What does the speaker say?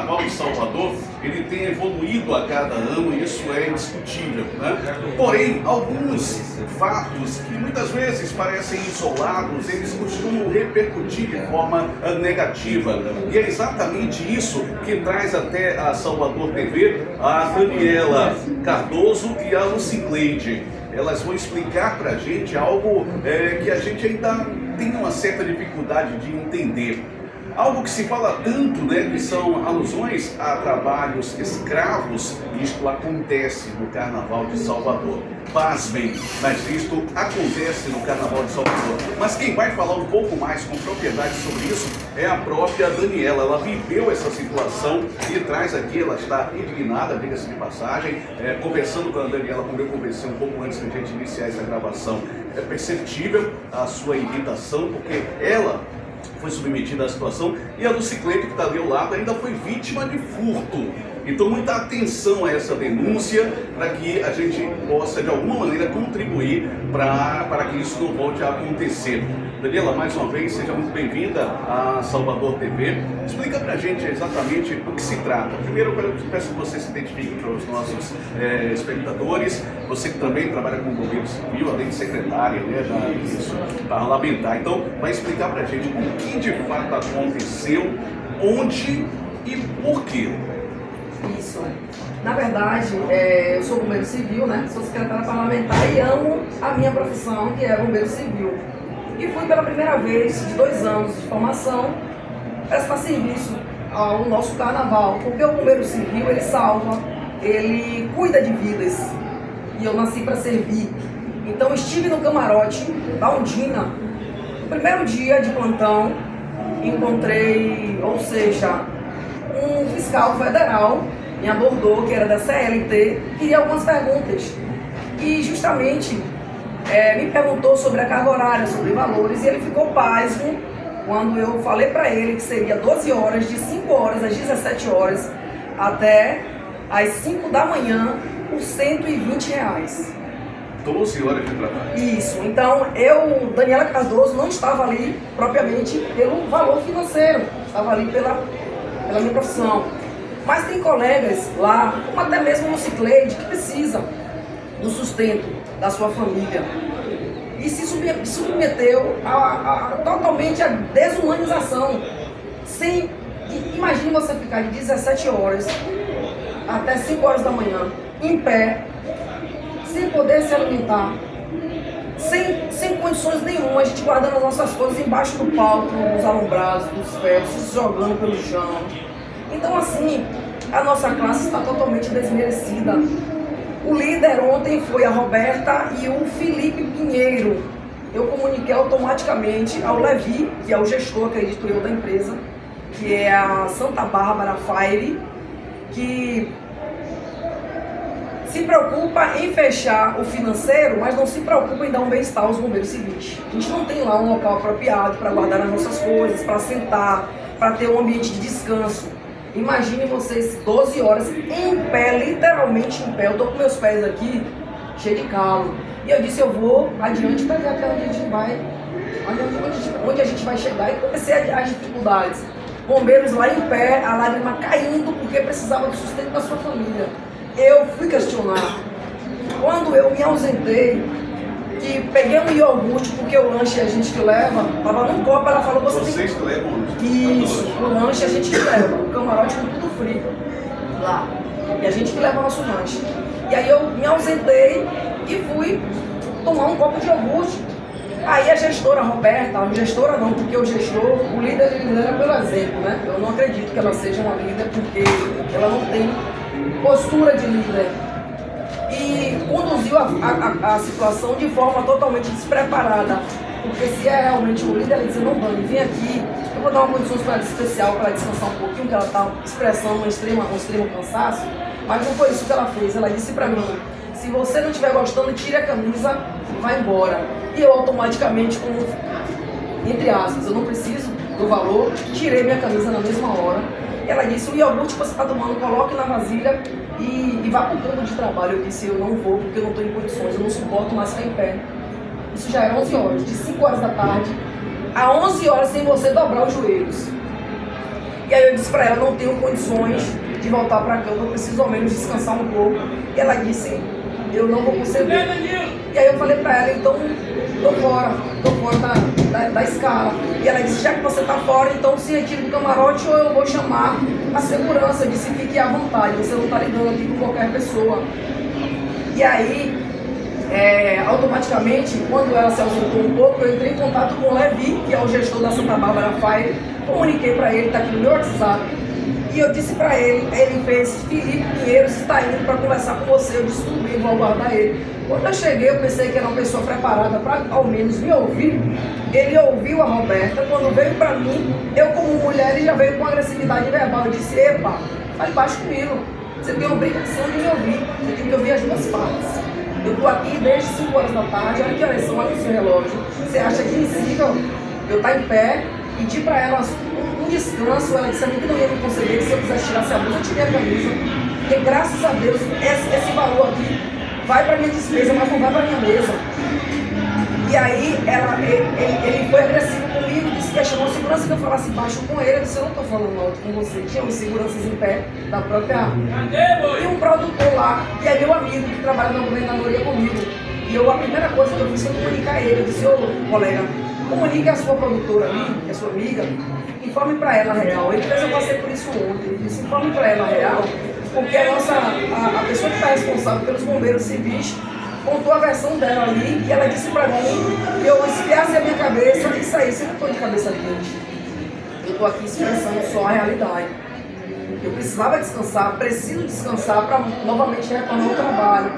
Carnaval de Salvador, ele tem evoluído a cada ano e isso é indiscutível, né? Porém, alguns fatos que muitas vezes parecem isolados, eles costumam repercutir de forma negativa. E é exatamente isso que traz até a Salvador TV a Daniela Cardoso e a Lucicleide. Elas vão explicar pra gente algo que a gente ainda tem uma certa dificuldade de entender. Algo que se fala tanto, né, que são alusões a trabalhos escravos, isto acontece no Carnaval de Salvador. Pasmem, mas isto acontece no Carnaval de Salvador. Mas quem vai falar um pouco mais com propriedade sobre isso é a própria Daniela. Ela viveu essa situação e traz aqui, ela está indignada, diga-se de passagem, conversando com a Daniela, como eu conversei um pouco antes de a gente iniciar essa gravação. É perceptível a sua irritação, porque ela foi submetida à situação e a Lucicleide, que está ali ao lado, ainda foi vítima de furto. Então muita atenção a essa denúncia para que a gente possa de alguma maneira contribuir para que isso não volte a acontecer. Daniela, mais uma vez, seja muito bem-vinda à Salvador TV. Explica para a gente exatamente do que se trata. Primeiro, eu peço que você se identifique para os nossos espectadores. Você que também trabalha com o governo civil, além de secretária, né, isso parlamentar. Então, vai explicar para a gente o que de fato aconteceu, onde e por quê. Isso. Na verdade, eu sou bombeiro civil, né? Sou secretária parlamentar e amo a minha profissão, que é bombeiro civil. E fui pela primeira vez, de 2 anos de formação, prestar serviço ao nosso carnaval, porque o bombeiro civil, ele salva, ele cuida de vidas, e eu nasci para servir. Então estive no camarote da Ondina, no primeiro dia de plantão, encontrei, ou seja, um fiscal federal me abordou, que era da CLT, queria algumas perguntas. E justamente me perguntou sobre a carga horária, sobre valores, e ele ficou pasmo quando eu falei para ele que seria 12 horas, de 5 horas às 17 horas, até às 5 da manhã, por R$120. 12 horas de trabalho. Isso, então eu, Daniela Cardoso, não estava ali propriamente pelo valor financeiro, estava ali pela minha profissão. Mas tem colegas lá, como até mesmo no Lucicleide, que precisam do sustento da sua família. E se submeteu totalmente à desumanização. Imagine você ficar de 17 horas até 5 horas da manhã, em pé, sem poder se alimentar, sem condições nenhuma, a gente guardando as nossas coisas embaixo do palco, nos alumbrados, dos ferros, se jogando pelo chão. Então assim, a nossa classe está totalmente desmerecida. O líder ontem foi a Roberta e o Felipe Pinheiro. Eu comuniquei automaticamente ao Levi, que é o gestor, acredito eu, da empresa, que é a Santa Bárbara Fire, que se preocupa em fechar o financeiro, mas não se preocupa em dar um bem-estar aos bombeiros civis. A gente não tem lá um local apropriado para guardar as nossas coisas, para sentar, para ter um ambiente de descanso. Imagine vocês 12 horas em pé, literalmente em pé. Eu tô com meus pés aqui, cheio de calo. E eu disse, eu vou adiante para ver até onde a gente vai, onde a gente vai chegar. E comecei as dificuldades. Bombeiros lá em pé, a lágrima caindo, porque precisava do sustento da sua família. Eu fui questionar. Quando eu me ausentei, que peguei um iogurte, porque o lanche a gente que leva, tava num copo, ela falou, Vocês que levam o isso, o lanche a gente que leva, o camarote com tudo frio lá. E a gente que leva o nosso lanche. E aí eu me ausentei e fui tomar um copo de iogurte. Aí a gestora Roberta, a gestora não, porque o gestor, o líder ele lidera pelo exemplo, né? Eu não acredito que ela seja uma líder, porque ela não tem postura de líder. E conduziu a situação de forma totalmente despreparada. Porque se é realmente o líder, ele diz, não, Dani, vem aqui, eu vou dar uma condição especial para ela descansar um pouquinho, que ela está expressando um extremo cansaço. Mas não foi isso que ela fez. Ela disse para mim, se você não estiver gostando, tire a camisa e vai embora. E eu automaticamente, como, entre aspas, eu não preciso do valor, tirei minha camisa na mesma hora. E ela disse, o iogurte que você está tomando, coloque na vasilha e vá para o campo de trabalho. Eu disse, eu não vou porque eu não estou em condições, eu não suporto mais ficar em pé. Isso já era 11 horas, de 5 horas da tarde a 11 horas sem você dobrar os joelhos. E aí eu disse para ela, não tenho condições de voltar para a cama, eu preciso ao menos descansar um pouco. E ela disse, eu não vou conceder. E aí eu falei para ela, então tô fora da escala. E ela disse, já que você tá fora, então se retire do camarote ou eu vou chamar a segurança. Eu disse, fique à vontade, você não tá lidando aqui com qualquer pessoa. E aí, automaticamente, quando ela se ausentou um pouco, eu entrei em contato com o Levi, que é o gestor da Santa Bárbara Fire, comuniquei para ele, tá aqui no meu WhatsApp, e eu disse para ele fez, Felipe Pinheiros está indo para conversar com você, eu disse, tudo bem, vou aguardar ele. Quando eu cheguei, eu pensei que era uma pessoa preparada para ao menos me ouvir. Ele ouviu a Roberta, quando veio para mim, eu como mulher, ele já veio com agressividade verbal, eu disse, epa, fale baixo comigo, você tem a obrigação de me ouvir, você tem que ouvir as duas partes. Eu estou aqui desde 5 horas da tarde, olha que horas são, olha o seu relógio. Você acha admissível eu estar em pé, pedir para ela um descanso, ela disse a mim que não ia me conceder, que se eu quisesse tirar essa blusa, eu tirei a camisa. Porque graças a Deus, esse valor aqui vai para minha despesa, mas não vai para minha mesa. E aí ele foi agressivo comigo, disse que chamou segurança que eu falasse baixo com ele. Eu disse, eu não estou falando alto com você. Tinha uns seguranças em pé da própria e um produtor lá, que é meu amigo, que trabalha na governadoria comigo. E a primeira coisa que eu fiz foi comunicar ele. Eu disse, ô colega, comunique a sua produtora ali, que é sua amiga, informe para ela a real. Ele fez, eu passei por isso ontem. Ele disse, informe para ela a real, porque a pessoa que está responsável pelos bombeiros civis contou a versão dela ali e ela disse pra mim que eu esfriasse a minha cabeça e saísse. Eu não estou de cabeça quente, eu estou aqui expressando só a realidade. Eu precisava descansar, preciso descansar para novamente retornar ao trabalho.